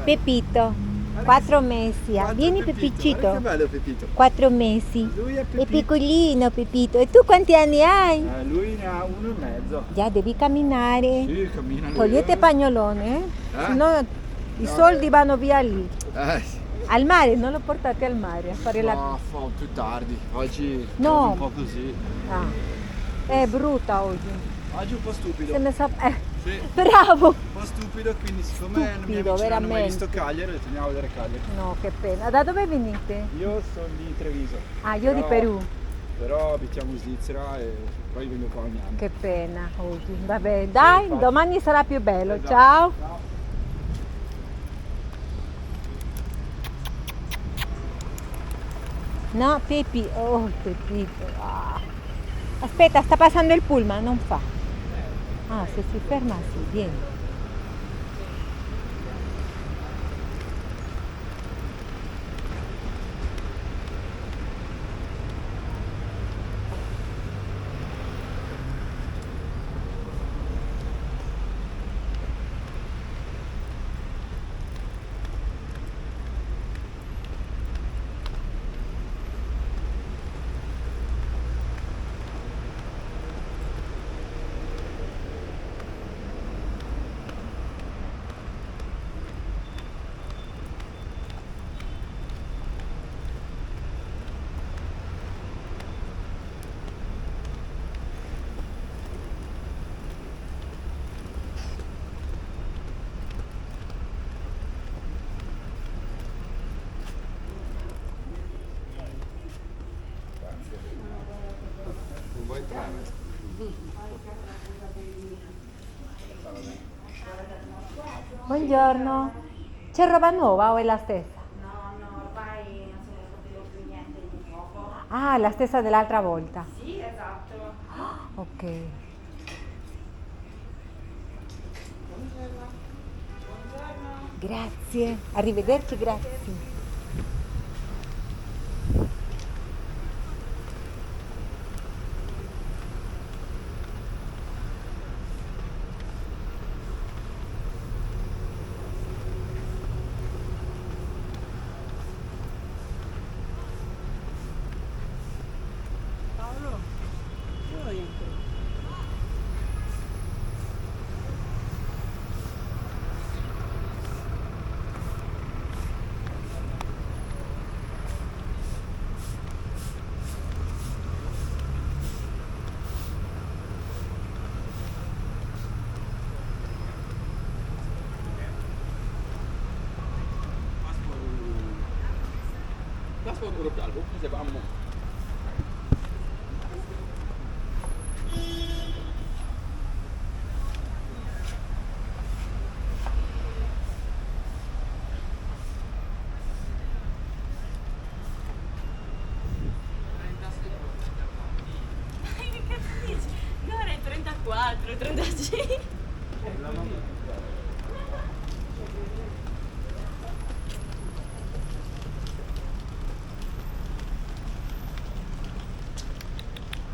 Pepito, 4 mesi. Vieni Pepiccito. Guarda che bello Pepito. 4 mesi. Lui è È Pepito. piccolino Pepito. E tu quanti anni hai? Lui ne ha 1,5. Già devi camminare. Sì, cammina lui. Togliete pagnolone, se no i No. soldi vanno via lì. Sì. Al mare, non lo portate al mare a fare la... No, fa più tardi. Oggi No. è un po' così. Ah. È brutta oggi. Oggi è un po' stupido. Se ne sa... Sì. Bravo! Un po' stupido, quindi siccome i miei Stupido, amici non hanno mai veramente. visto Cagliari, ho detto andiamo a vedere Cagliari. No, che pena. Da dove venite? Io sono di Treviso. Ah, io di Però- Perù. Però abitiamo in Svizzera e poi vengo qua ogni anno. Che pena oggi. Vabbè, dai, infatti. domani sarà più bello. Esatto. Ciao. Ciao. No, Pepi. Oh, Pepito. Ah. Aspetta, sta passando il pullman, non fa. Ah, se si ferma, sì, vieni. Non vuoi entrare? Buongiorno. C'è roba nuova o è la stessa? No, ormai non se ne sapevo più niente di nuovo. Ah, la stessa dell'altra volta. Sì, esatto. Ok. Grazie. Arrivederci, grazie. Paolo, io entro. Pasport european, bu bize amma. Che cazzo dici? No, era il 34, 35.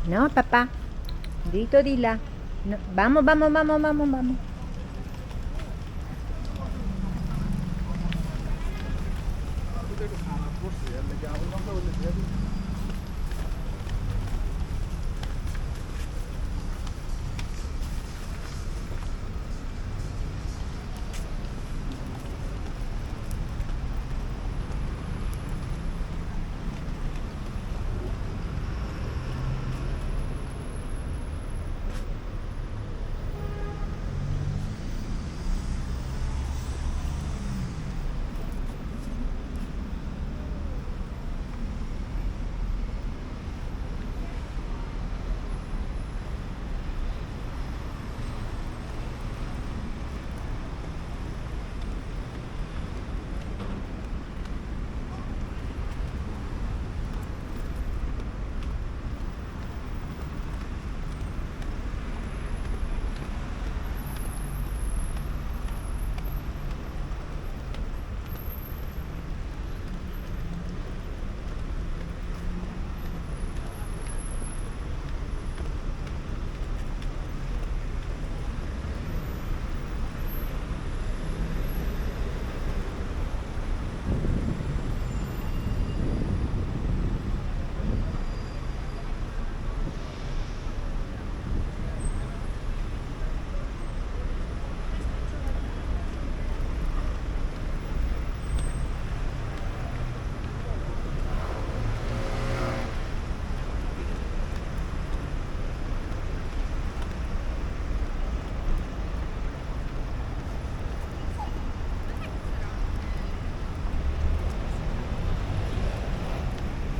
No, papá. Dito di là. No. Vamos, vamos, vamos, vamos, vamos. Forse è legato, non so quelle piedi.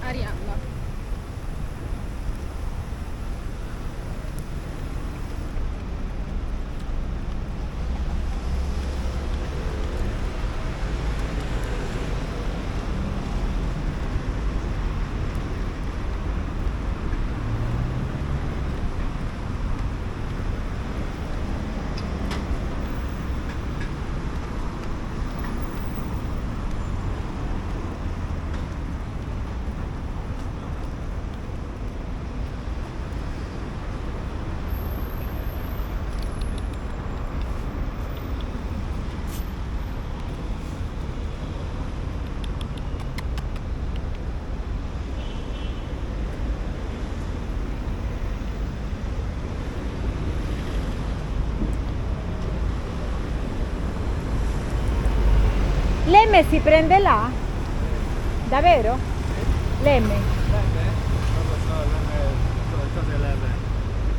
Arianna. L'M si prende là? Davvero? L'M? Cos'è l'M?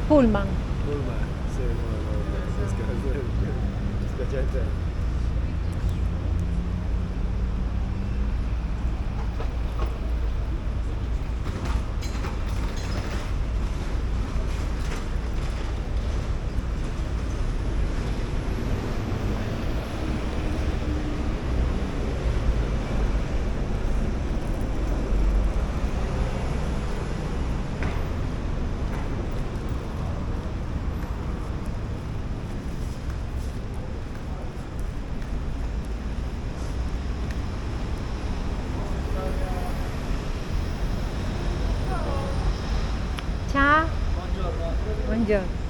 Pullman. Pullman, sì, no, spiacente. Ciao. Buongiorno. Buongiorno.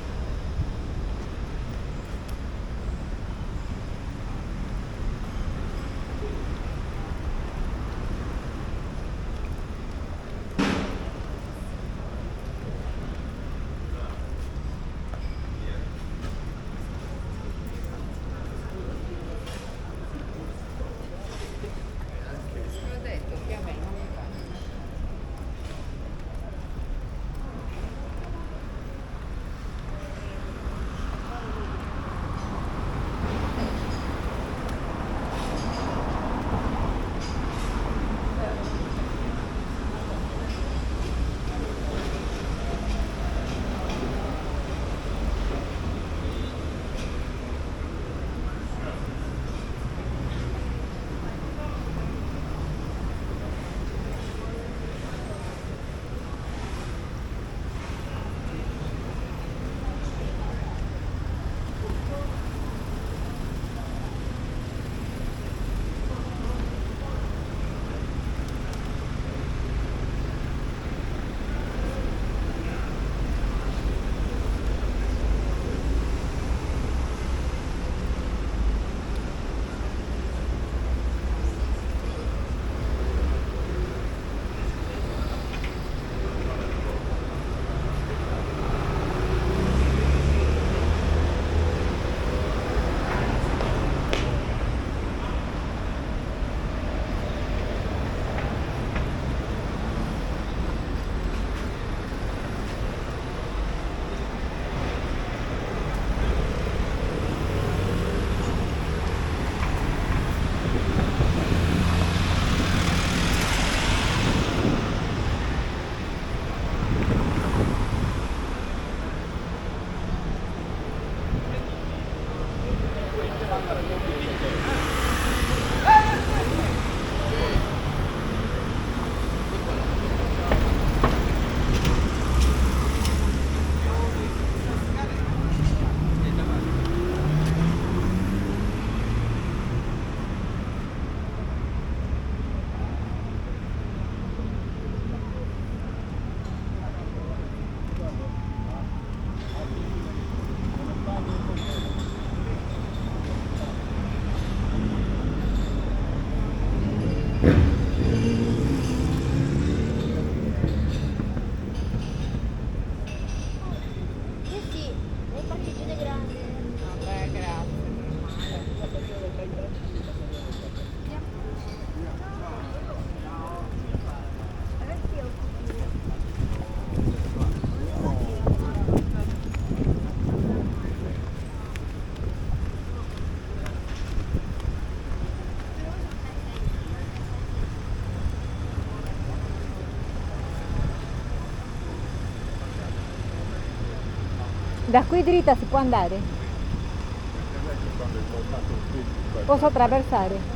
L'ho detto che a me non mi fa. Da qui dritta si può andare? Posso attraversare?